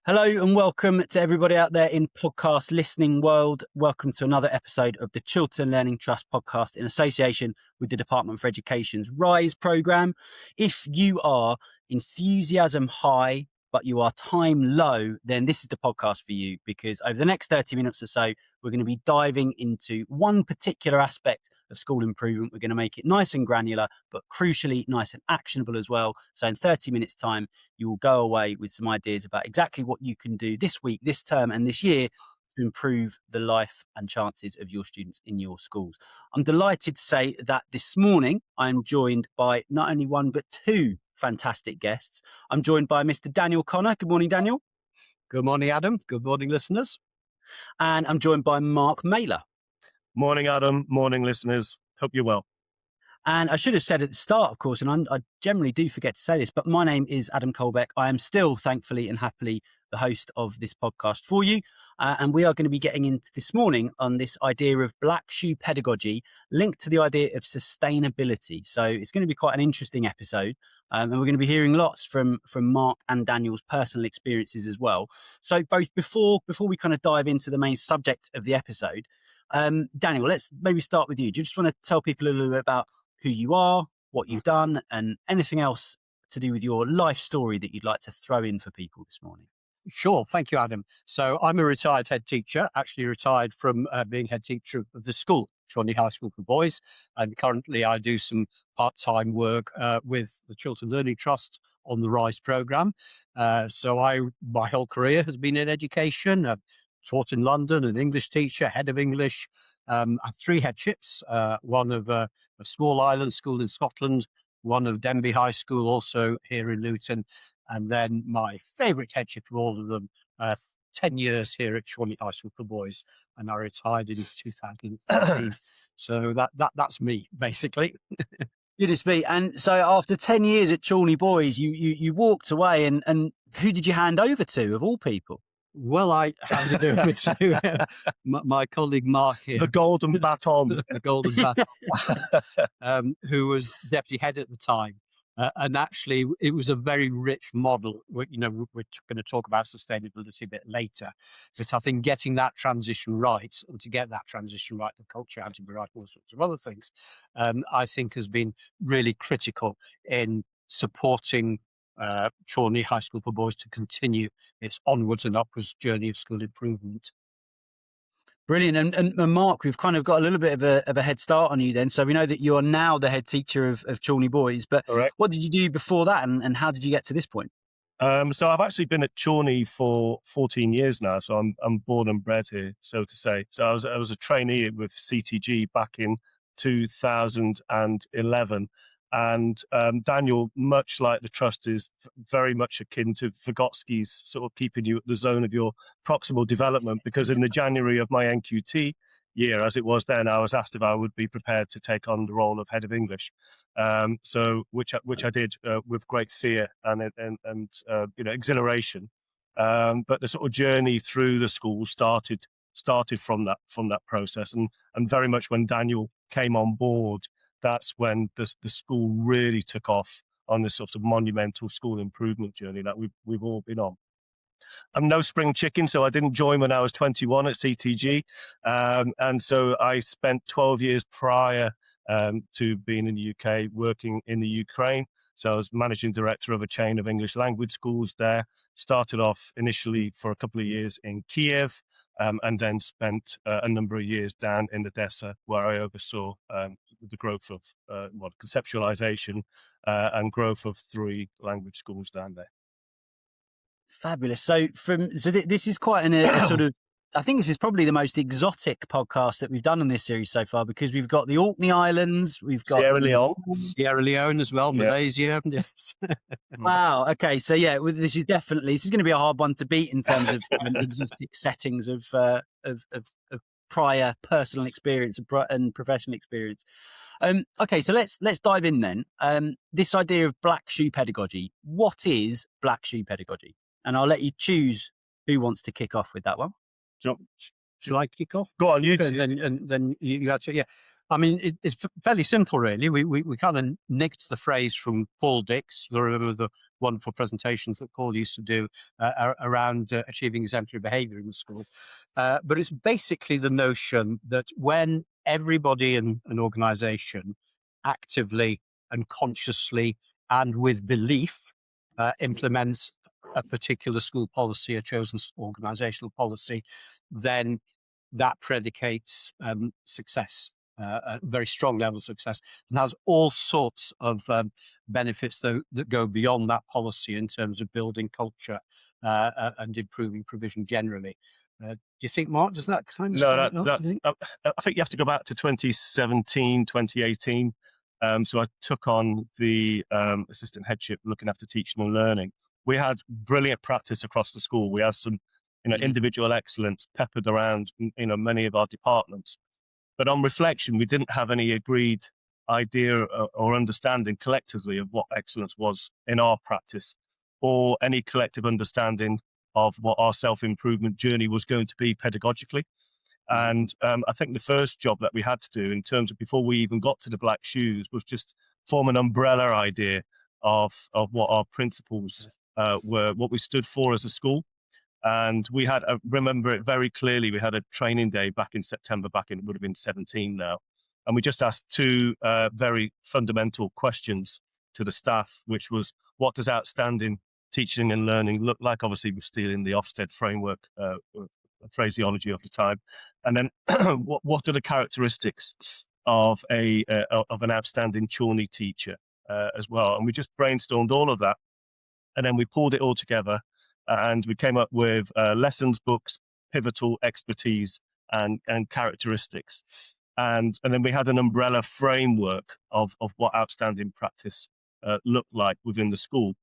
Hello and welcome to everybody out there in podcast listening world. Welcome to another episode of the Chiltern Learning Trust podcast in association with the Department for Education's RISE programme. If you are enthusiasm high, but you are time low, then this is the podcast for you, because over the next 30 minutes or so, we're going to be diving into one particular aspect of school improvement. We're going to make it nice and granular, but crucially nice and actionable as well. So in 30 minutes time, you will go away with some ideas about exactly what you can do this week, this term and this year to improve the life and chances of your students in your schools. I'm delighted to say that this morning I'm joined by not only one but two fantastic guests. I'm joined by Mr. Daniel Connor. Good morning, Daniel. Good morning, Adam. Good morning, listeners. And I'm joined by Mark Mailer. Morning, Adam. Morning, listeners. Hope you're well. And I should have said at the start, of course, and I generally do forget to say this, but my name is Adam Kohlbeck. I am still, thankfully and happily, the host of this podcast for you. And we are going to be getting into this morning on this idea of Black Shoe Pedagogy linked to the idea of sustainability. So it's going to be quite an interesting episode. And we're going to be hearing lots from Mark and Daniel's personal experiences as well. So both before we kind of dive into the main subject of the episode, Daniel, let's maybe start with you. Do you just want to tell people a little bit about who you are, what you've done, and anything else to do with your life story that you'd like to throw in for people this morning? Sure. Thank you, Adam. So I'm a retired head teacher, actually retired from being head teacher of the school, Challney High School for boys. And currently I do some part-time work with the Chiltern Learning Trust on the RISE programme. My whole career has been in education. I've taught in London, an English teacher, head of English. I have three headships, one of a small island school in Scotland, one of DfE High School also here in Luton, and then my favourite headship of all of them, 10 years here at Challney High School for boys, and I retired in 2013. So that's me, basically. Goodness me. And so after 10 years at Challney Boys, you walked away, and who did you hand over to, of all people? Well, I handed over to my colleague Mark here. The golden baton. The golden baton, who was deputy head at the time. And actually, it was a very rich model. We're going to talk about sustainability a bit later. But I think getting that transition right, and to get that transition right, the culture had to be right, all sorts of other things, I think has been really critical in supporting Challney High School for boys to continue its onwards and upwards journey of school improvement. Brilliant. And Mark, we've kind of got a little bit of a head start on you then. So we know that you are now the head teacher of Challney Boys, but Correct. What did you do before that, and how did you get to this point? So I've actually been at Challney for 14 years now, so I'm born and bred here, so to say. So I was a trainee with CTG back in 2011. And Daniel, much like the trust, is very much akin to Vygotsky's sort of keeping you at the zone of your proximal development, because in the January of my NQT year, as it was then, I was asked if I would be prepared to take on the role of head of English. Which I did with great fear and exhilaration. But the sort of journey through the school started from that process, and very much when Daniel came on board, that's when the school really took off on this sort of monumental school improvement journey that we've all been on. I'm no spring chicken, so I didn't join when I was 21 at CTG. And so I spent 12 years prior to being in the UK working in the Ukraine. So I was managing director of a chain of English language schools there. Started off initially for a couple of years in Kiev, and then spent a number of years down in Odessa, where I oversaw the growth of conceptualization and growth of 3 language schools down there. Fabulous. So this is quite a sort of, I think this is probably the most exotic podcast that we've done in this series so far, because we've got the Orkney Islands, we've got Sierra Leone as well, Malaysia. Yes. Wow. Okay. So yeah, this is going to be a hard one to beat in terms of exotic settings of prior personal experience and professional experience. Okay, so let's dive in then. This idea of Black Shoe Pedagogy. What is Black Shoe Pedagogy? And I'll let you choose who wants to kick off with that one. Shall I kick off? Go on, you. And then you have to, yeah. I mean, it's fairly simple, really. We kind of nicked the phrase from Paul Dix. You'll remember the wonderful presentations that Paul used to do around achieving exemplary behaviour in the school. But it's basically the notion that when everybody in an organisation actively and consciously and with belief implements a particular school policy, a chosen organisational policy, then that predicates success. A very strong level of success, and has all sorts of benefits that go beyond that policy in terms of building culture and improving provision generally. Do you think, Mark, does that kind of I think you have to go back to 2017, 2018. So I took on the assistant headship looking after teaching and learning. We had brilliant practice across the school. We had some, individual excellence peppered around, many of our departments. But on reflection, we didn't have any agreed idea or understanding collectively of what excellence was in our practice, or any collective understanding of what our self-improvement journey was going to be pedagogically. And I think the first job that we had to do in terms of before we even got to the black shoes was just form an umbrella idea of what our principles were, what we stood for as a school. And we had, remember it very clearly, we had a training day back in September, it would have been 17 now. And we just asked two very fundamental questions to the staff, which was, what does outstanding teaching and learning look like? Obviously, we're stealing the Ofsted framework phraseology of the time. And then what are the characteristics of an outstanding Challney teacher as well? And we just brainstormed all of that. And then we pulled it all together. And we came up with lessons books, pivotal expertise, and characteristics. And then we had an umbrella framework of what outstanding practice looked like within the school.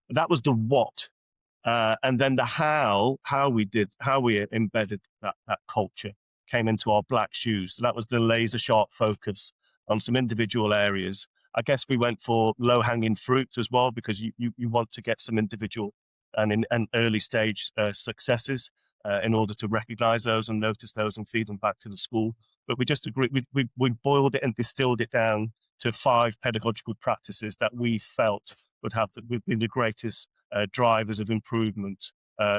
And that was the what. And then the how we embedded that culture came into our black shoes. So that was the laser sharp focus on some individual areas. I guess we went for low hanging fruit as well, because you want to get some individual and early stage successes in order to recognize those and notice those and feed them back to the school. But we just agreed, we boiled it and distilled it down to 5 pedagogical practices that we felt would be the greatest drivers of improvement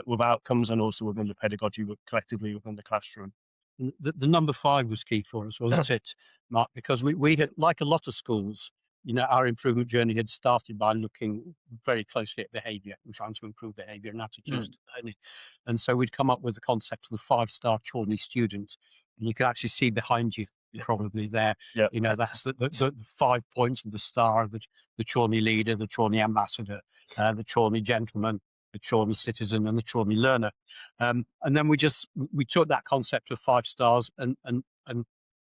with outcomes and also within the pedagogy, collectively within the classroom. The number 5 was key for us, wasn't it, Mark? Because we had, like a lot of schools, our improvement journey had started by looking very closely at behaviour and trying to improve behaviour and attitudes to learning. And so we'd come up with the concept of the 5-star Challney student. And you can actually see behind you, probably there, that's the 5 points of the star, the Challney leader, the Challney ambassador, the Challney gentleman, the Challney citizen, and the Challney learner. And then we took that concept of 5 stars and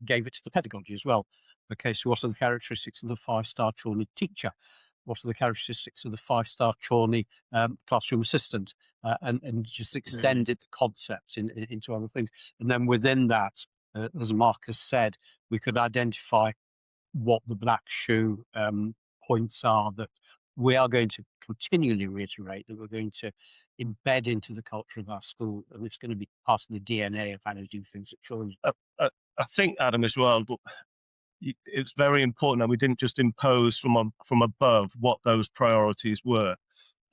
gave it to the pedagogy as well. Okay, so what are the characteristics of the 5-star Challney teacher? What are the characteristics of the 5-star Challney classroom assistant? And just extended the concept into other things. And then within that, as Mark has said, we could identify what the black shoe points are that we are going to continually reiterate, that we're going to embed into the culture of our school, and it's going to be part of the DNA of how to do things at Challney. I think, Adam, as well, it's very important that we didn't just impose from above what those priorities were.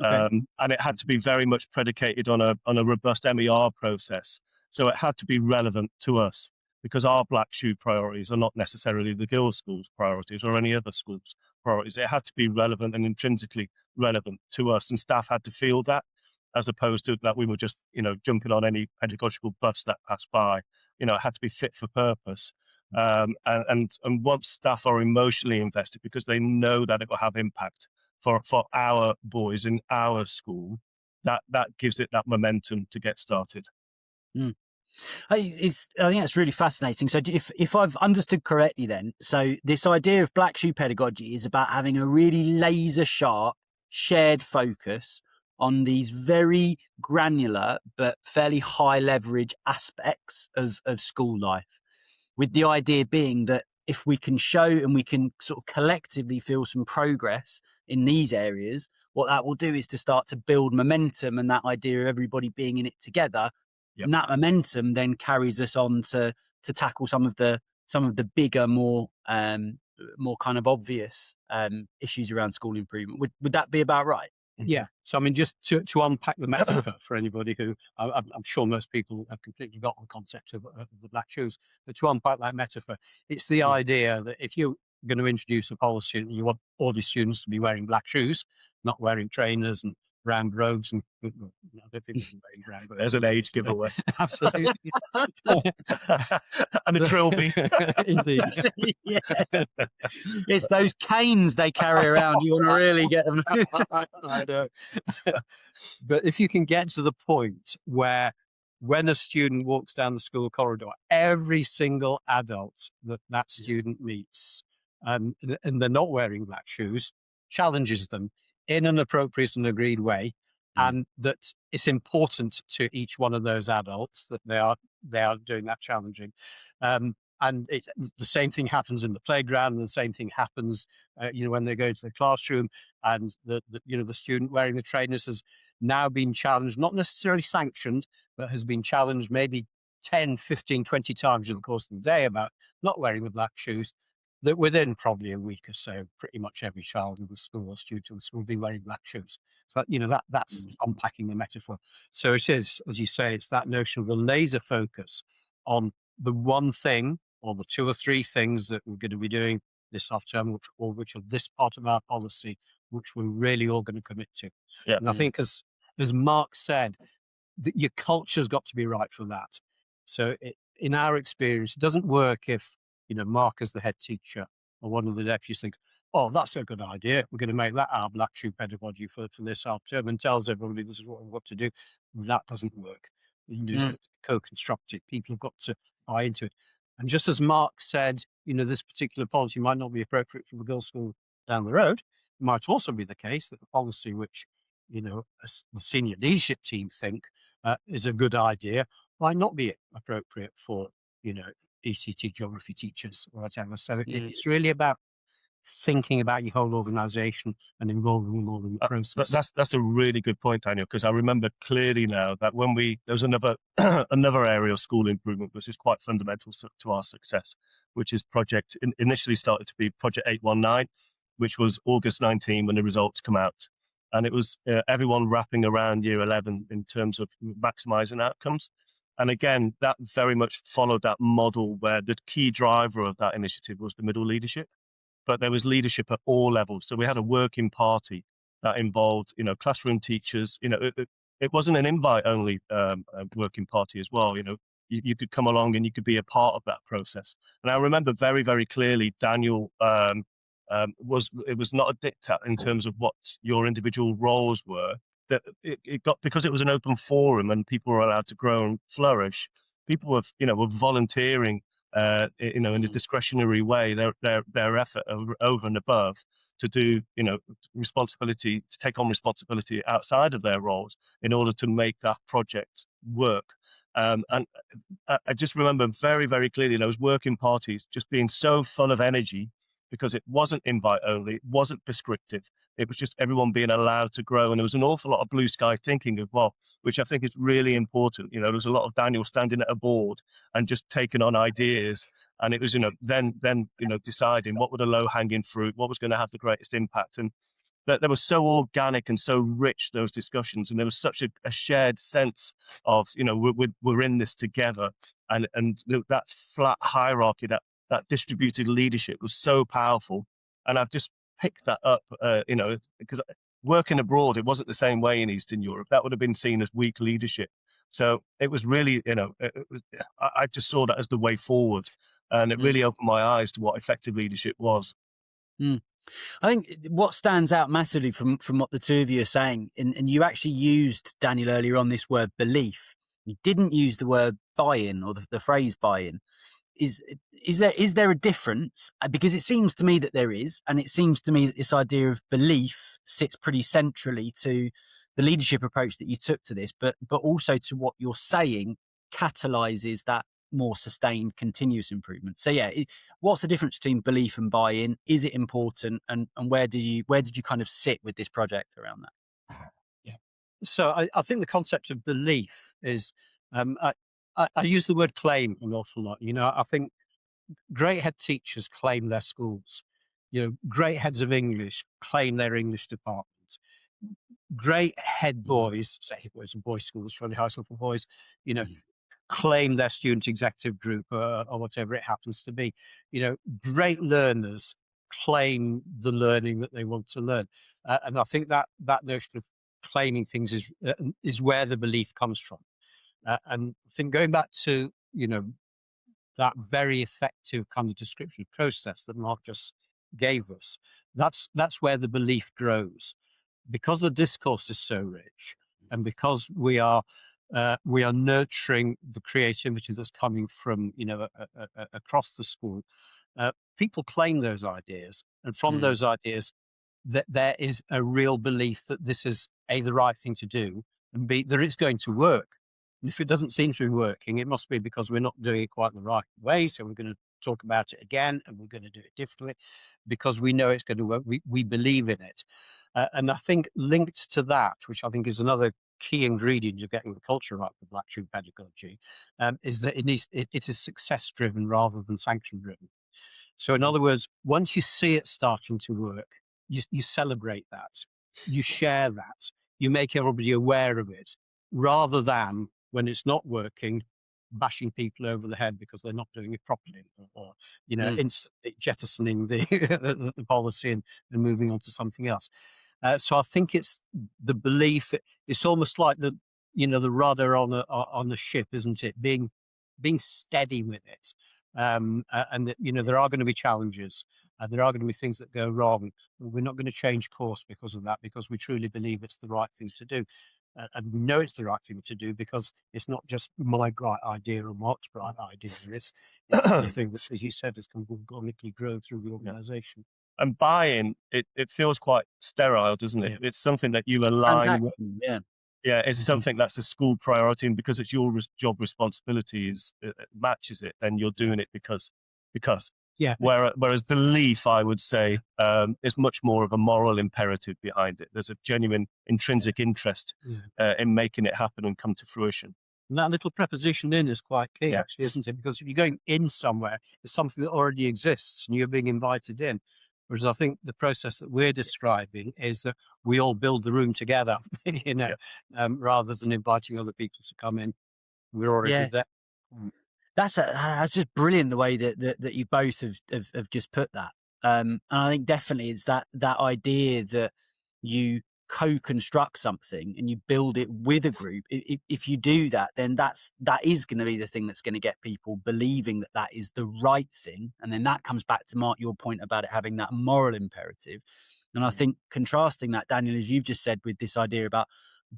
Okay. And it had to be very much predicated on a robust MER process. So it had to be relevant to us, because our black shoe priorities are not necessarily the girls' school's priorities or any other school's priorities. It had to be relevant and intrinsically relevant to us, and staff had to feel that, as opposed to that we were just, jumping on any pedagogical bus that passed by. It had to be fit for purpose. And once staff are emotionally invested, because they know that it will have impact for our boys in our school, that gives it that momentum to get started. I think that's really fascinating. So if I've understood correctly then, so this idea of black shoe pedagogy is about having a really laser sharp shared focus on these very granular but fairly high leverage aspects of school life, with the idea being that if we can show and we can sort of collectively feel some progress in these areas, what that will do is to start to build momentum, and that idea of everybody being in it together. Yep. And that momentum then carries us on to tackle some of the some of the bigger, more kind of obvious issues around school improvement. Would that be about right? Yeah. So, I mean, just to unpack the metaphor for anybody who, I'm sure most people have completely got the concept of the black shoes, but to unpack that metaphor, it's the idea that if you're going to introduce a policy and you want all the students to be wearing black shoes, not wearing trainers and brown robes, and I don't think they're wearing brown robes. There's an age giveaway. Absolutely. And a trilby. Indeed. Yeah. It's those canes they carry around. You want to really get them. I know. But if you can get to the point where when a student walks down the school corridor, every single adult that student meets, and they're not wearing black shoes, challenges them in an appropriate and agreed way, and that it's important to each one of those adults that they are doing that challenging. And the same thing happens in the playground, and the same thing happens, when they go to the classroom, and the student wearing the trainers has now been challenged, not necessarily sanctioned, but has been challenged maybe 10, 15, 20 times in the course of the day about not wearing the black shoes. That within probably a week or so, pretty much every child in the school or student in the school will be wearing black shoes. So that's unpacking the metaphor. So it is, as you say, it's that notion of a laser focus on the one thing or the two or three things that we're going to be doing this half term, which are this part of our policy, which we're really all going to commit to. Yeah. And I think, as Mark said, that your culture's got to be right for that. So in our experience, it doesn't work if Mark, as the head teacher, or one of the deputies thinks, oh, that's a good idea, we're going to make that our Black Shoe Pedagogy for this half term, and tells everybody this is what we've got to do. That doesn't work. It's co-constructed. People have got to buy into it. And just as Mark said, this particular policy might not be appropriate for the girls' school down the road, it might also be the case that the policy which, the senior leadership team think is a good idea might not be appropriate for, ECT geography teachers or whatever. So it's really about thinking about your whole organisation and involving them all in the process. That's a really good point, Daniel, because I remember clearly now that when there was another another area of school improvement which is quite fundamental to our success, which is initially started to be Project 819, which was August 19 when the results come out. And it was everyone wrapping around year 11 in terms of maximising outcomes. And again, that very much followed that model where the key driver of that initiative was the middle leadership, but there was leadership at all levels. So we had a working party that involved, classroom teachers. It wasn't an invite-only working party as well. You could come along and you could be a part of that process. And I remember very, very clearly, Daniel, it was not a diktat in terms of what your individual roles were. That it got, because it was an open forum and people were allowed to grow and flourish. People were volunteering, in a discretionary way, their effort over and above to do, responsibility, to take on responsibility outside of their roles in order to make that project work. And I just remember very, very clearly those working parties just being so full of energy, because it wasn't invite only, it wasn't prescriptive. It was just everyone being allowed to grow. And there was an awful lot of blue sky thinking as well, which I think is really important. There was a lot of Daniel standing at a board and just taking on ideas. And it was, then deciding what were the low hanging fruit, what was going to have the greatest impact. And that they were so organic and so rich, those discussions. And there was such a shared sense of, we're in this together. And that flat hierarchy, that distributed leadership was so powerful. And I've just picked that up, because working abroad, it wasn't the same way in Eastern Europe. That would have been seen as weak leadership. So it was really, I just saw that as the way forward. And it really opened my eyes to what effective leadership was. I think what stands out massively from what the two of you are saying, and you actually used, Daniel, earlier on, this word belief. You didn't use the word buy-in or the phrase buy-in. Is there a difference? Because it seems to me that there is, and it seems to me that this idea of belief sits pretty centrally to the leadership approach that you took to this, but also to what you're saying catalyzes that more sustained continuous improvement. So yeah, what's the difference between belief and buy-in? Is it important, and where did you kind of sit with this project around that? Yeah, so I think the concept of belief is I use the word claim an awful lot. I think great head teachers claim their schools. Great heads of English claim their English departments. Great head boys, say it was a boys' schools, Challney High School for boys, claim their student executive group or whatever it happens to be. Great learners claim the learning that they want to learn, and I think that notion of claiming things is where the belief comes from. And I think going back to that very effective kind of descriptive process that Mark just gave us, that's where the belief grows, because the discourse is so rich, and because we are nurturing the creativity that's coming from across the school. People claim those ideas, and from those ideas, that there is a real belief that this is A, the right thing to do, and B, that it's going to work. And if it doesn't seem to be working, it must be because we're not doing it quite the right way. So we're going to talk about it again, and we're going to do it differently because we know it's going to work. We believe in it. And I think linked to that, which I think is another key ingredient of getting the culture right for Black Shoe Pedagogy, is that it is success driven rather than sanction driven. So in other words, once you see it starting to work, you celebrate that, you share that, you make everybody aware of it, rather than when it's not working, bashing people over the head because they're not doing it properly, or instantly jettisoning the policy and moving on to something else. So I think it's the belief. It's almost like the rudder on a ship, isn't it? Being steady with it, and that, there are going to be challenges, and there are going to be things that go wrong. We're not going to change course because of that, because we truly believe it's the right thing to do. And we know it's the right thing to do because it's not just my bright idea or Mark's bright idea. It's the thing that, as you said, has organically grown through the organisation. And buy-in, it feels quite sterile, doesn't it? It's something that you align with. Yeah, it's something that's a school priority, and because it's your job responsibility, matches it, then you're doing it because. Yeah. Whereas belief, I would say, is much more of a moral imperative behind it. There's a genuine intrinsic interest in making it happen and come to fruition. And that little preposition "in" is quite key, actually, isn't it? Because if you're going in somewhere, it's something that already exists, and you're being invited in. Whereas I think the process that we're describing is that we all build the room together, rather than inviting other people to come in. We're already there. That's just brilliant, the way that you both have just put that. And I think definitely it's that idea that you co-construct something and you build it with a group. If you do that, then that is going to be the thing that's going to get people believing that is the right thing. And then that comes back to Mark, your point about it having that moral imperative. And I think contrasting that, Daniel, as you've just said, with this idea about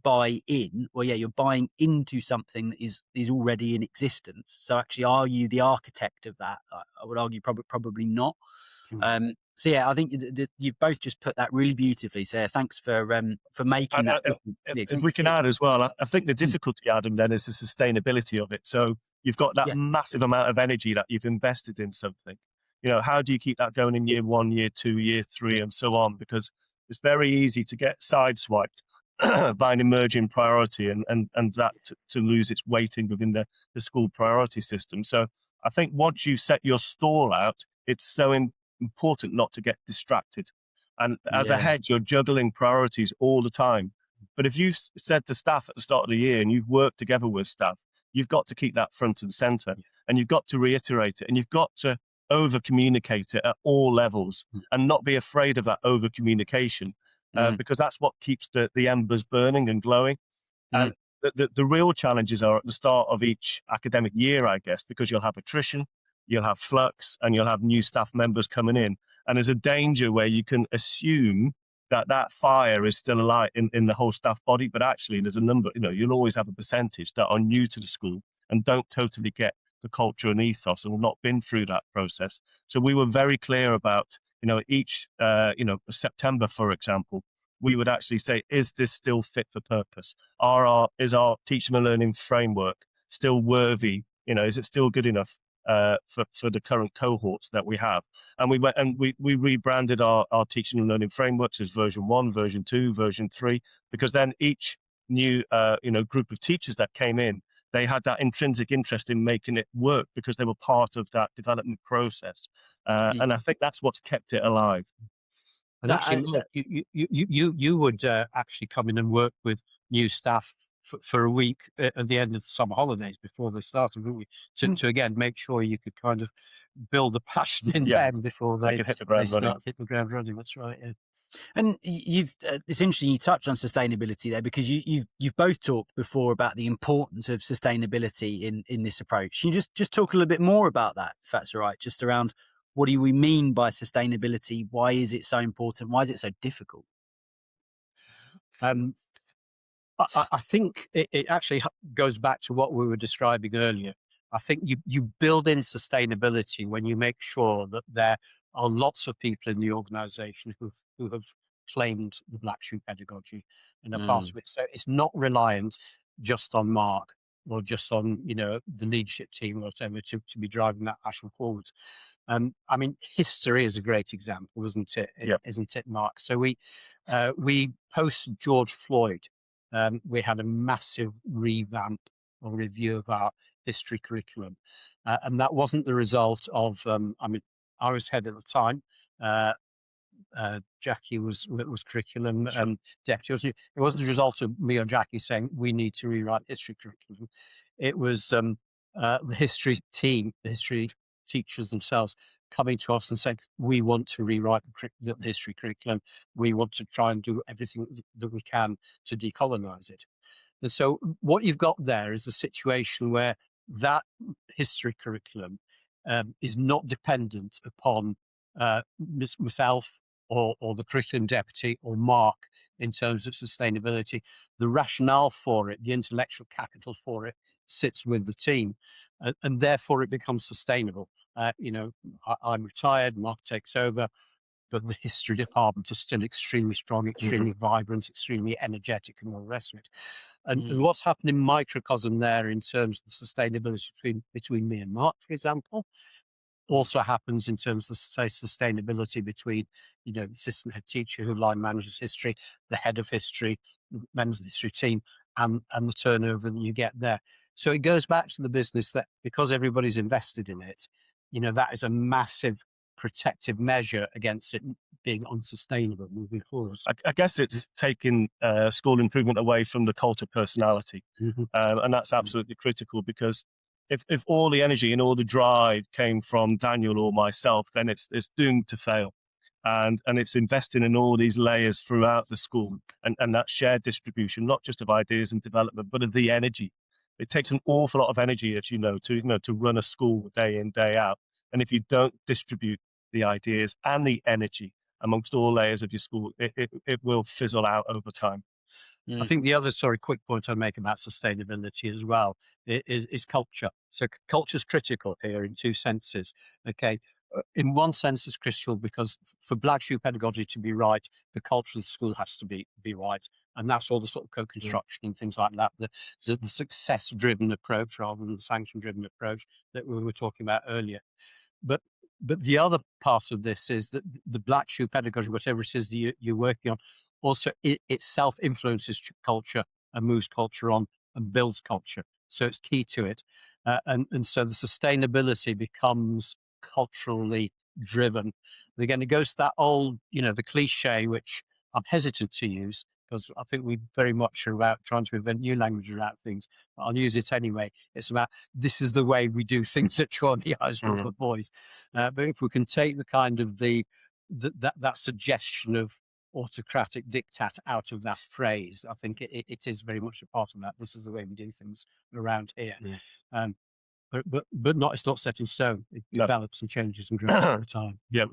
buy in, well, you're buying into something that is already in existence. So actually, are you the architect of that? I would argue probably not. So I think you've both just put that really beautifully. So thanks for making that. If we can add as well, I think the difficulty, Adam, then is the sustainability of it. So you've got that massive amount of energy that you've invested in something. How do you keep that going in year 1, year 2, year 3, and so on? Because it's very easy to get sideswiped by an emerging priority and that to lose its weighting within the school priority system. So I think once you set your stall out, it's so important not to get distracted. And as a head, you're juggling priorities all the time. But if you've said to staff at the start of the year and you've worked together with staff, you've got to keep that front and center, and you've got to reiterate it, and you've got to over communicate it at all levels and not be afraid of that over communication. Because that's what keeps the embers burning and glowing. And the real challenges are at the start of each academic year, I guess, because you'll have attrition, you'll have flux, and you'll have new staff members coming in. And there's a danger where you can assume that fire is still alight in the whole staff body, but actually there's a number, you'll always have a percentage that are new to the school and don't totally get the culture and ethos and have not been through that process. So we were very clear about each, September, for example, we would actually say, is this still fit for purpose? Is our teaching and learning framework still worthy? Is it still good enough for the current cohorts that we have? And we went and we rebranded our teaching and learning frameworks as version 1, version 2, version 3, because then each new, group of teachers that came in, they had that intrinsic interest in making it work because they were part of that development process. And I think that's what's kept it alive. And actually, Mark, you would actually come in and work with new staff for a week at the end of the summer holidays before they started, wouldn't we? To again make sure you could kind of build the passion in them before they could hit the ground running. hit the ground running. That's right. Yeah. And you've it's interesting you touched on sustainability there, because you've both talked before about the importance of sustainability in this approach. Can you just talk a little bit more about that, if that's all right, just around what do we mean by sustainability? Why is it so important? Why is it so difficult? I think it actually goes back to what we were describing earlier. I think you build in sustainability when you make sure that there are lots of people in the organisation who have claimed the Black Shoe Pedagogy and are part of it. So it's not reliant just on Mark or just on the leadership team or whatever to be driving that passion forward. I mean, history is a great example, isn't it? Isn't it, Mark? So we post George Floyd. We had a massive revamp or review of our history curriculum. And that wasn't the result of, I was head at the time. Jackie was curriculum deputy. It wasn't the result of me or Jackie saying we need to rewrite history curriculum. It was the history team, the history teachers themselves coming to us and saying, we want to rewrite the history curriculum. We want to try and do everything that we can to decolonize it. And so what you've got there is a situation where that history curriculum is not dependent upon myself or the curriculum deputy or Mark in terms of sustainability. The rationale for it, the intellectual capital for it, sits with the team, and therefore it becomes sustainable. I'm retired, Mark takes over, but the history department is still extremely strong, extremely vibrant, extremely energetic, and all the rest of it. And what's happened in microcosm there in terms of the sustainability between me and Mark, for example, also happens in terms of sustainability between, the assistant head teacher who line manages history, the head of history, manages the history team, and the turnover that you get there. So it goes back to the business that because everybody's invested in it, that is a massive protective measure against it being unsustainable moving forward. I guess it's taking school improvement away from the cult of personality. And that's absolutely critical, because if all the energy and all the drive came from Daniel or myself, then it's doomed to fail. And it's investing in all these layers throughout the school and that shared distribution, not just of ideas and development, but of the energy. It takes an awful lot of energy, as to run a school day in, day out. And if you don't distribute the ideas and the energy amongst all layers of your school, it will fizzle out over time. I think the other quick point I'd make about sustainability as well is culture. So culture is critical here in two senses. Okay. In one sense, it's critical because for Black Shoe Pedagogy to be right, the culture of the school has to be right. And that's all the sort of co-construction and things like that, the success-driven approach rather than the sanction-driven approach that we were talking about earlier. But the other part of this is that the Black Shoe Pedagogy, whatever it is that you're working on, also it itself influences culture and moves culture on and builds culture. So it's key to it. And so the sustainability becomes culturally driven. And again, it goes to that old, the cliche, which I'm hesitant to use because I think we very much are about trying to invent new language around things. But I'll use it anyway. It's about this is the way we do things at Challney High School for boys. But if we can take the kind of that suggestion of autocratic diktat out of that phrase, I think it is very much a part of that. This is the way we do things around here. But it's not set in stone. It develops and changes and grows over time. Yeah,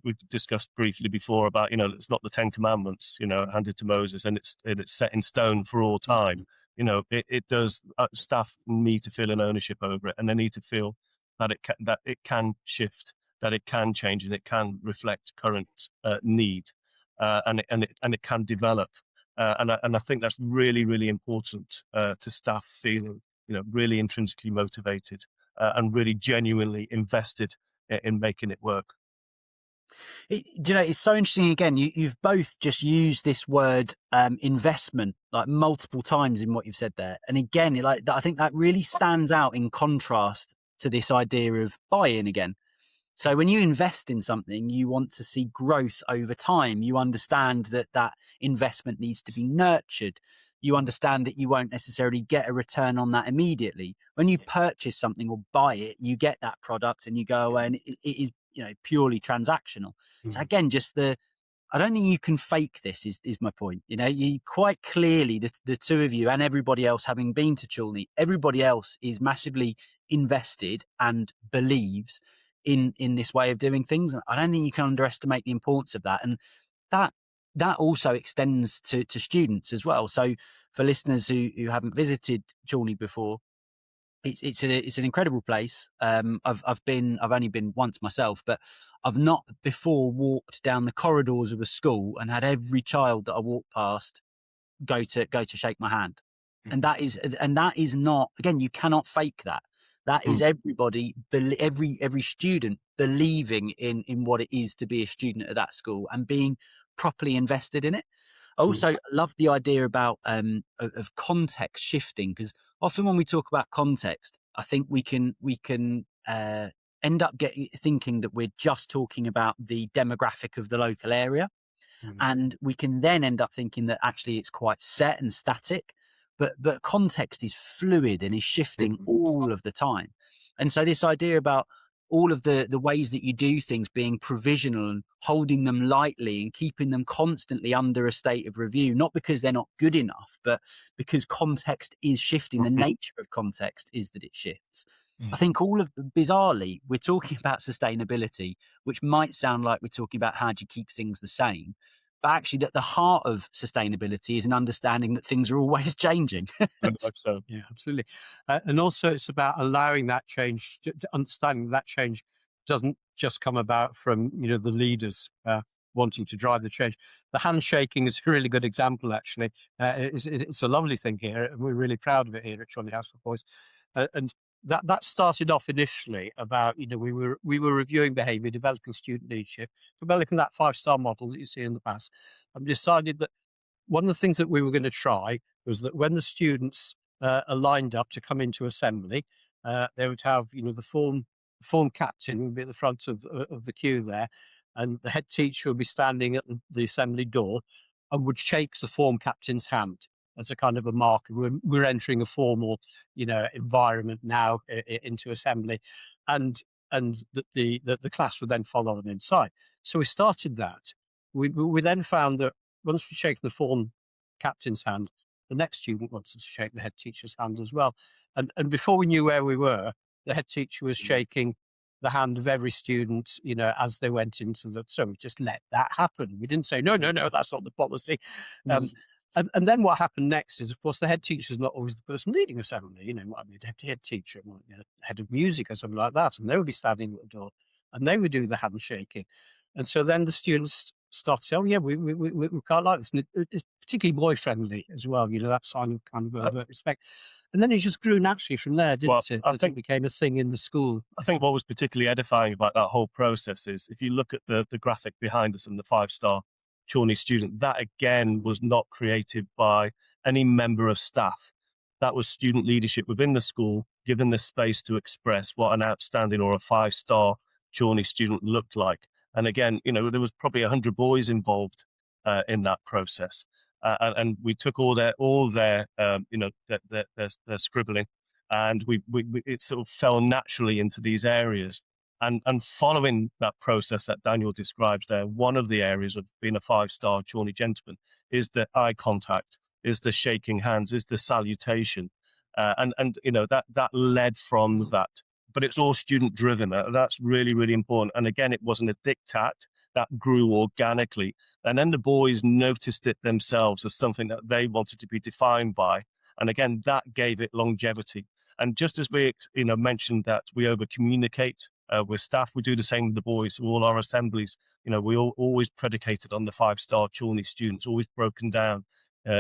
we discussed briefly before about it's not the Ten Commandments handed to Moses and it's set in stone for all time. It does. Staff need to feel an ownership over it, and they need to feel that it can shift, that it can change, and it can reflect current need, and it can develop. And I think that's really, really important to staff feeling really intrinsically motivated and really genuinely invested in making it work. Do you know, it's so interesting. Again, you've both just used this word investment like multiple times in what you've said there. And again, I think that really stands out in contrast to this idea of buy-in again. So when you invest in something, you want to see growth over time. You understand that that investment needs to be nurtured. You understand that you won't necessarily get a return on that immediately. When you purchase something or buy it, you get that product and you go away, and it is, purely transactional. So again, I don't think you can fake this is my point. You quite clearly, the two of you and everybody else having been to Chiltern, everybody else is massively invested and believes in this way of doing things. And I don't think you can underestimate the importance of that. And that also extends to students as well. So for listeners who haven't visited Chiltern before, it's an incredible place. I've only been once myself, but I've not before walked down the corridors of a school and had every child that I walked past go to shake my hand. And that is not, again, you cannot fake that. That is everybody, every student believing in what it is to be a student at that school and being properly invested in it. I also love the idea about of context shifting, because often when we talk about context, I think we can end up thinking that we're just talking about the demographic of the local area, and we can then end up thinking that actually it's quite set and static. But context is fluid and is shifting all of the time. And so this idea about all of the ways that you do things being provisional and holding them lightly and keeping them constantly under a state of review, not because they're not good enough, but because context is shifting. The nature of context is that it shifts. I think bizarrely, we're talking about sustainability, which might sound like we're talking about how do you keep things the same. But actually, that the heart of sustainability is an understanding that things are always changing. So. Yeah, absolutely. And also it's about allowing that change, to understanding that change doesn't just come about from, the leaders wanting to drive the change. The handshaking is a really good example, actually. It's a lovely thing here, and we're really proud of it here at Challney High School Boys. And that started off initially about, we were reviewing behaviour, developing student leadership, developing that 5-star model that you see in the past, and decided that one of the things that we were going to try was that when the students are lined up to come into assembly, they would have, the form captain would be at the front of the queue there, and the head teacher would be standing at the assembly door and would shake the form captain's hand as a kind of a marker. We're entering a formal, environment now into assembly, and the class would then follow on inside. So we started that. We then found that once we shaken the form captain's hand, the next student wanted to shake the head teacher's hand as well. And before we knew where we were, the head teacher was shaking the hand of every student, as they went into so we just let that happen. We didn't say, no, that's not the policy. And then what happened next is, of course, the head teacher is not always the person leading assembly. It might be the head teacher, it might be the head of music or something like that. And they would be standing at the door and they would do the handshaking. And so then the students start to say, oh, yeah, we can't like this. And it's particularly boy-friendly as well, that sign of kind of respect. And then it just grew naturally from there, didn't it? I think it became a thing in the school. I think what was particularly edifying about that whole process is, if you look at the graphic behind us and the 5-star Chiltern student, that again was not created by any member of staff. That was student leadership within the school, given the space to express what an outstanding or a 5-star Chiltern student looked like. And again, there was probably 100 boys involved in that process, and we took all their scribbling, and it sort of fell naturally into these areas. And following that process that Daniel describes there, one of the areas of being a 5-star Chiltern gentleman is the eye contact, is the shaking hands, is the salutation, and that led from that. But it's all student driven. That's really, really important. And again, it wasn't a diktat, that grew organically. And then the boys noticed it themselves as something that they wanted to be defined by. And again, that gave it longevity. And just as we mentioned that we over communicate with staff, we do the same with the boys. All our assemblies, we always predicated on the 5-star Chiltern students, always broken down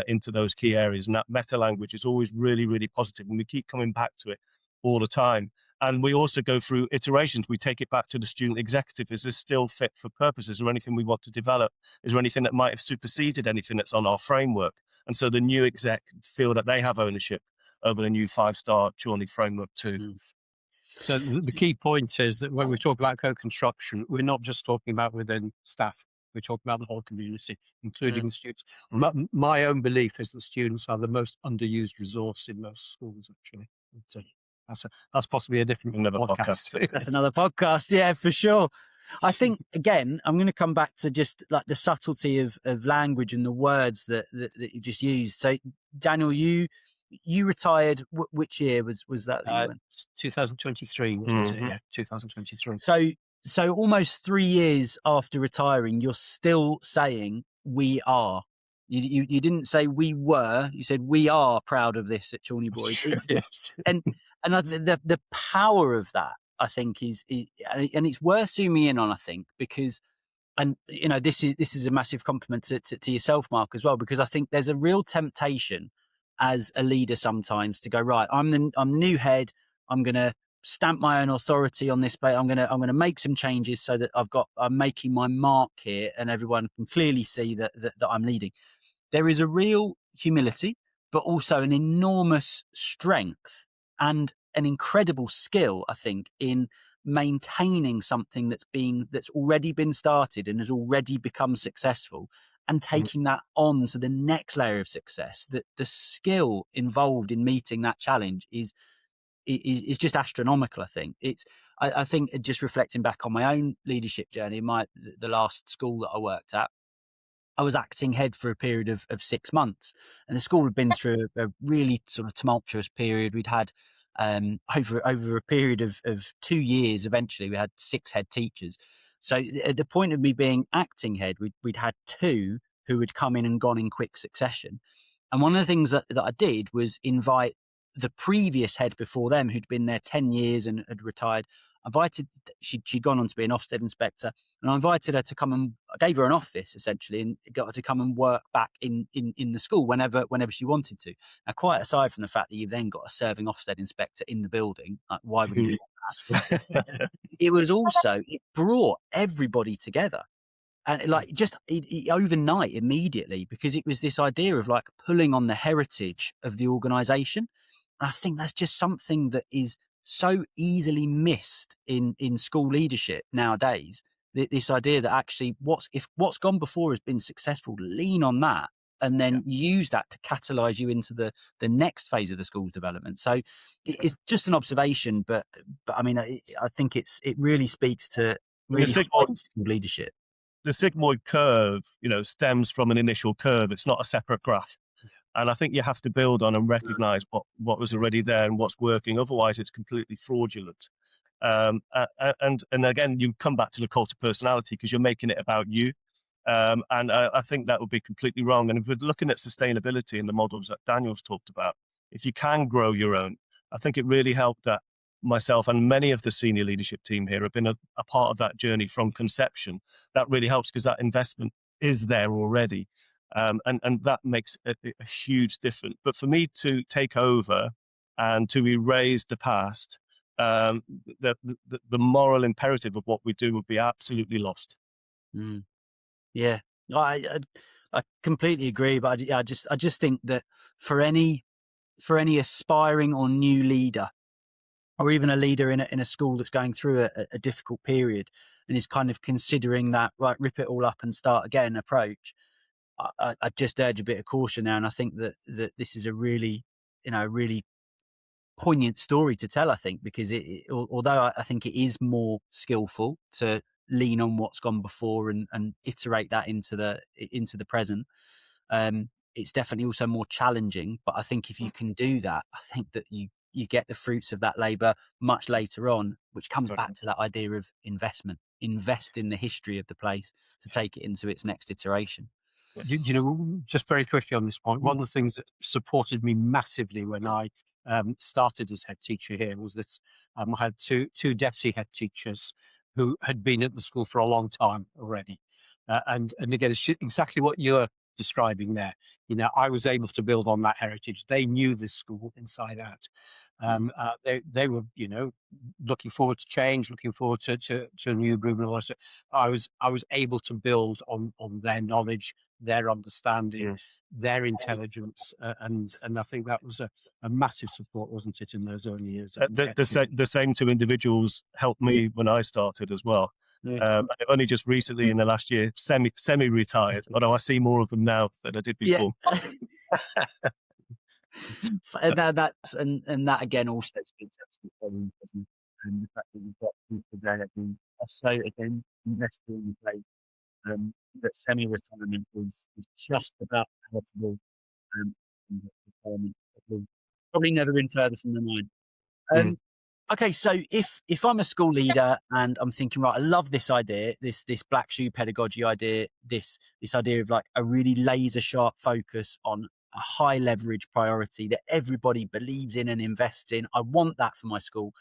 into those key areas. And that meta language is always really, really positive. And we keep coming back to it all the time. And we also go through iterations. We take it back to the student executive. Is this still fit for purpose? Is there anything we want to develop? Is there anything that might have superseded anything that's on our framework? And so the new exec feel that they have ownership over the new 5-star Challney framework too. Mm. So the key point is that when we talk about co-construction, we're not just talking about within staff. We're talking about the whole community, including the students. My own belief is that students are the most underused resource in most schools, actually. But, that's possibly a different podcast. That's another podcast, yeah, for sure. I think, again, I'm going to come back to just like the subtlety of language and the words that you just used. So, Daniel, you retired, which year was that? 2023, wasn't it? Yeah, 2023. So almost 3 years after retiring, you're still saying we are. You didn't say we were. You said we are proud of this at Challney Boys. Yes. And the power of that, I think, is and it's worth zooming in on. I think because, and you know, this is a massive compliment to yourself, Mark, as well, because I think there's a real temptation as a leader sometimes to go, right, I'm new head. I'm gonna stamp my own authority on this place. I'm gonna make some changes so that I'm making my mark here, and everyone can clearly see that I'm leading. There is a real humility, but also an enormous strength and an incredible skill, I think, in maintaining something that's already been started and has already become successful, and taking that on to the next layer of success. That the skill involved in meeting that challenge is just astronomical. I think I think just reflecting back on my own leadership journey, the last school that I worked at, I was acting head for a period of 6 months, and the school had been through a really sort of tumultuous period. We'd had over a period of 2 years, eventually we had 6 head teachers. So at the point of me being acting head, we'd had 2 who had come in and gone in quick succession. And one of the things that I did was invite the previous head before them, who'd been there 10 years and had retired. She'd gone on to be an Ofsted inspector, and I invited her to come, and I gave her an office essentially, and got her to come and work back in the school whenever she wanted to. Now, quite aside from the fact that you've then got a serving Ofsted inspector in the building, like, why would you want that? It brought everybody together. And it overnight, immediately, because it was this idea of like pulling on the heritage of the organisation. And I think that's just something that is so easily missed in school leadership nowadays. This idea that actually if what's gone before has been successful, lean on that and then use that to catalyse you into the next phase of the school's development. So it's just an observation, but I mean, I think it really speaks to really school leadership. The sigmoid curve, stems from an initial curve. It's not a separate graph. And I think you have to build on and recognize what was already there and what's working. Otherwise, it's completely fraudulent. And again, you come back to the cult of personality because you're making it about you. And I think that would be completely wrong. And if we're looking at sustainability in the models that Daniel's talked about, if you can grow your own, I think it really helped that myself and many of the senior leadership team here have been a part of that journey from conception. That really helps because that investment is there already. And that makes a huge difference. But for me to take over and to erase the past, the moral imperative of what we do would be absolutely lost. Mm. Yeah, I completely agree. But I just think that for any aspiring or new leader, or even a leader in a school that's going through a difficult period and is kind of considering that, right, rip it all up and start again approach, I just urge a bit of caution there. And I think that this is a really poignant story to tell, I think, because although I think it is more skillful to lean on what's gone before and iterate that into the present, it's definitely also more challenging. But I think if you can do that, I think that you get the fruits of that labour much later on, which comes back to that idea of investment. Invest in the history of the place to take it into its next iteration. Just very quickly on this point, one of the things that supported me massively when I started as head teacher here was that I had two deputy head teachers who had been at the school for a long time already. And again, it's exactly what you're describing there. I was able to build on that heritage. They knew this school inside out. They were, looking forward to change, looking forward to a new improvement. I was able to build on their knowledge, their understanding, their intelligence, and I think that was a massive support, wasn't it, in those early years? The same two individuals helped me when I started as well. I've only just recently in the last year semi-retired, although I see more of them now than I did before. That again also speaks to the following, doesn't it? And the fact that we've got people there that have so again invested in the place, that semi-retirement is just about palatable, in retirement. Probably never been further from the mind. Okay, so if I'm a school leader and I'm thinking, right, I love this idea, this Black Shoe Pedagogy idea, this idea of like a really laser sharp focus on a high leverage priority that everybody believes in and invests in. I want that for my school.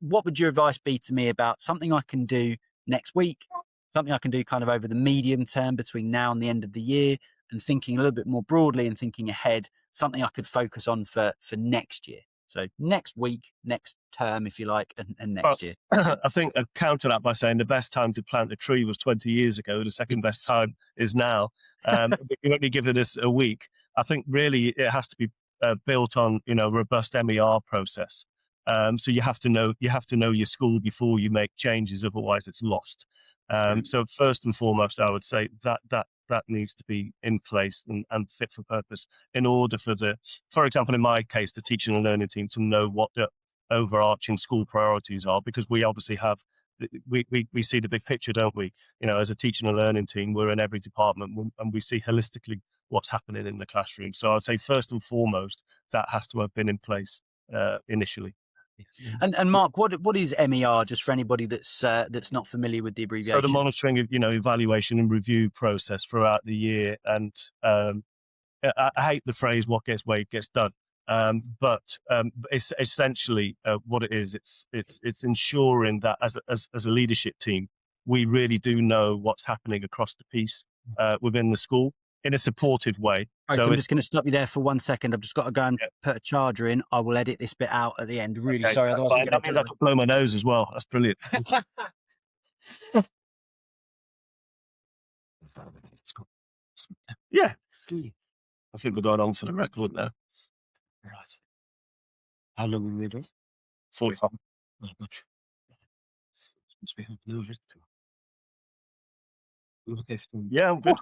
What would your advice be to me about something I can do next week, something I can do kind of over the medium term between now and the end of the year, and thinking a little bit more broadly and thinking ahead, something I could focus on for next year? So next week, next term, if you like, and next year. I think I counter that by saying the best time to plant a tree was 20 years ago. The second best time is now. You've only given us a week. I think really it has to be built on, robust MER process. So you have to know your school before you make changes, otherwise it's lost. So first and foremost, I would say that needs to be in place and fit for purpose in order for example, in my case, the teaching and learning team to know what the overarching school priorities are, because we obviously we see the big picture, don't we? As a teaching and learning team, we're in every department and we see holistically what's happening in the classroom. So I'd say first and foremost, that has to have been in place initially. And Mark, what is MER, just for anybody that's not familiar with the abbreviation? So the monitoring of evaluation and review process throughout the year, and I hate the phrase "what gets weighed gets done," but it's essentially what it is. It's ensuring that as a leadership team, we really do know what's happening across the piece within the school in a supportive way. Right, so I'm just going to stop you there for 1 second. I've just got to go and put a charger in. I will edit this bit out at the end. Really sorry. That means I can blow my nose as well. That's brilliant. Yeah. I think we're going on for the record now. Right. How long have we done? 45. Not much. Must be helping over, isn't it? Okay. Yeah, I'm good.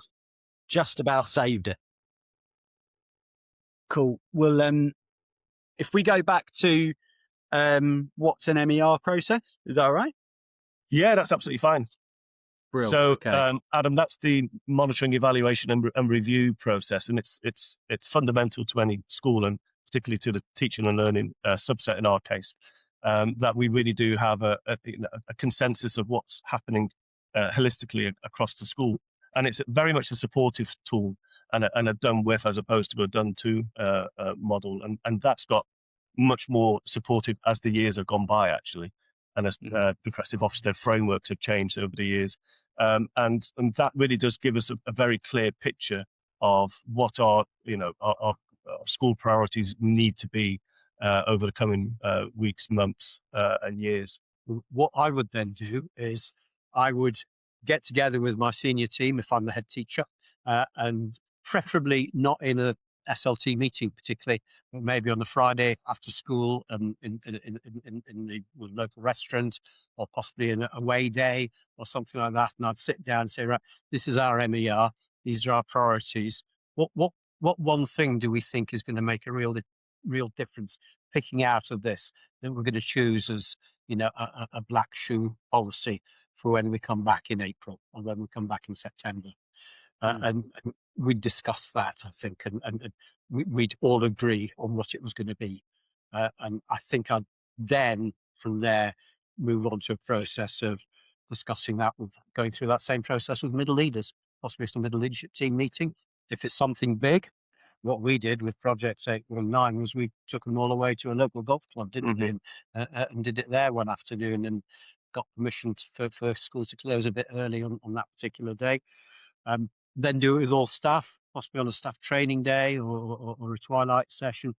Just about saved it. Cool. Well, if we go back to what's an MER process, is that all right? Yeah, that's absolutely fine. Brilliant. So, okay. Adam, that's the monitoring, evaluation, and review process, and it's fundamental to any school, and particularly to the teaching and learning subset in our case. That we really do have a consensus of what's happening holistically across the school, and it's very much a supportive tool and a done with as opposed to a done to model, and that's got much more supportive as the years have gone by, actually. And as progressive Ofsted frameworks have changed over the years. And that really does give us a very clear picture of what our school priorities need to be over the coming weeks, months, and years. What I would then do is I would get together with my senior team, if I'm the head teacher, and preferably not in a SLT meeting particularly, but maybe on a Friday after school in the local restaurant, or possibly in an away day or something like that. And I'd sit down and say, right, this is our MER, these are our priorities. What one thing do we think is going to make a real difference picking out of this that we're going to choose as a black shoe policy for when we come back in April or when we come back in September? And we'd discuss that, I think, and we'd all agree on what it was going to be. And I think I'd then, from there, move on to a process of discussing that going through that same process with middle leaders, possibly some middle leadership team meeting. If it's something big, what we did with Project 819 was we took them all the way to a local golf club, didn't we? And did it there one afternoon and got permission for school to close a bit early on that particular day. Then do it with all staff, possibly on a staff training day or a twilight session,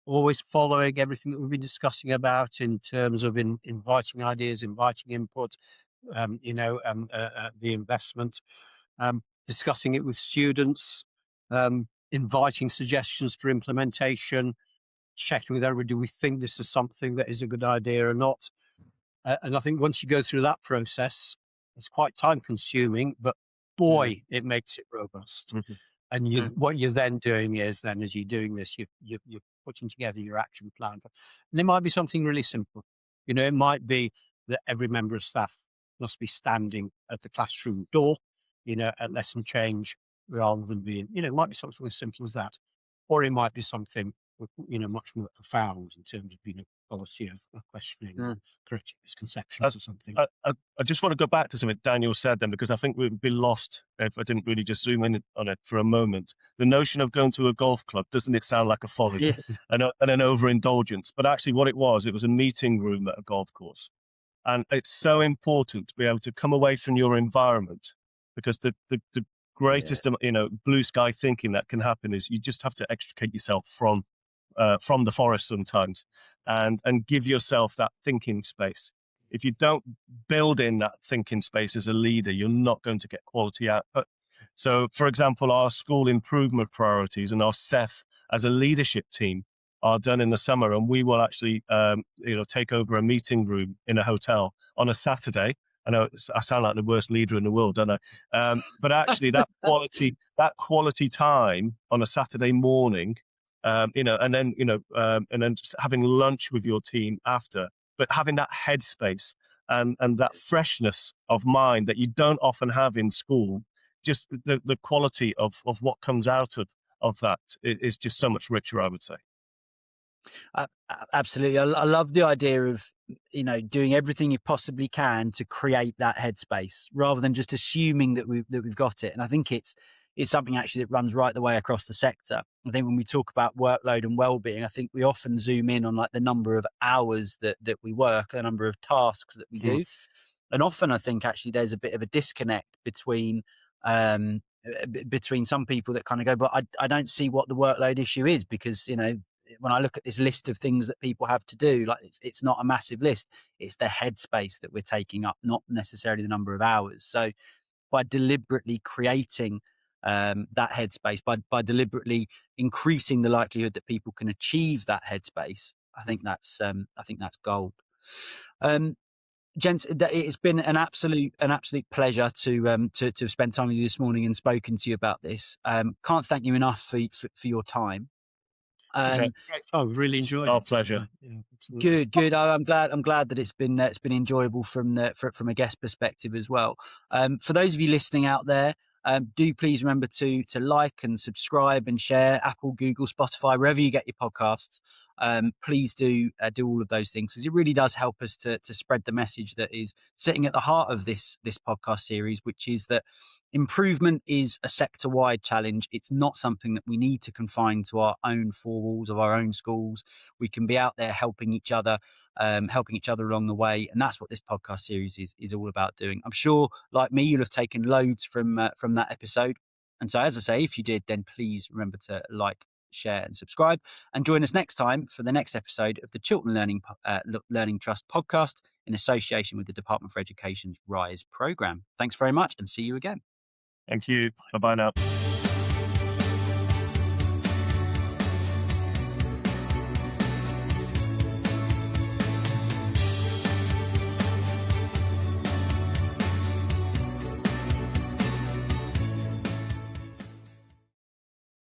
always following everything that we've been discussing about in terms of inviting ideas, inviting input, the investment, discussing it with students, inviting suggestions for implementation, checking with everybody, do we think this is something that is a good idea or not? And I think once you go through that process, it's quite time consuming, but boy, it makes it robust. And what you're then doing is as you're doing this, you're putting together your action plan. And it might be something really simple. It might be that every member of staff must be standing at the classroom door, at lesson change, rather than being, it might be something as simple as that. Or it might be something, much more profound in terms of, policy of questioning, correcting misconceptions or something. I just want to go back to something Daniel said then, because I think we'd be lost if I didn't really just zoom in on it for a moment. The notion of going to a golf club, doesn't it sound like a folly and an overindulgence? But actually what it was a meeting room at a golf course. And it's so important to be able to come away from your environment, because the greatest, blue sky thinking that can happen is you just have to extricate yourself from the forest sometimes and give yourself that thinking space. If you don't build in that thinking space as a leader, you're not going to get quality output. So, for example, our school improvement priorities and our SEF as a leadership team are done in the summer, and we will actually, take over a meeting room in a hotel on a Saturday. I know I sound like the worst leader in the world, don't I? But actually, that quality time on a Saturday morning, and then just having lunch with your team after, but having that headspace and that freshness of mind that you don't often have in school. Just the quality of what comes out of that is just so much richer, I would say. Absolutely. I love the idea of, doing everything you possibly can to create that headspace rather than just assuming that we've got it. And I think it's something actually that runs right the way across the sector. I think when we talk about workload and well-being, I think we often zoom in on like the number of hours that we work, the number of tasks that we do. And often I think actually there's a bit of a disconnect between some people that kind of go, but I don't see what the workload issue is, because, when I look at this list of things that people have to do, like it's not a massive list. It's the headspace that we're taking up, not necessarily the number of hours. So by deliberately creating that headspace, by deliberately increasing the likelihood that people can achieve that headspace, I think that's gold. Gents, it's been an absolute pleasure to spend time with you this morning and spoken to you about this. Can't thank you enough for your time. Great fun. Really enjoyed it. Our pleasure. Yeah, good. I'm glad that it's been enjoyable from a guest perspective as well. For those of you listening out there, do please remember to like and subscribe and share Apple, Google, Spotify, wherever you get your podcasts. Please do all of those things, because it really does help us to spread the message that is sitting at the heart of this podcast series, which is that improvement is a sector-wide challenge. It's not something that we need to confine to our own four walls of our own schools. We can be out there helping each other along the way, and that's what this podcast series is all about doing. I'm sure, like me, you'll have taken loads from that episode. And so, as I say, if you did, then please remember to like, share and subscribe, and join us next time for the next episode of the Chiltern Learning Trust podcast in association with the Department for Education's RISE programme. Thanks very much, and see you again. Thank you. Bye-bye now.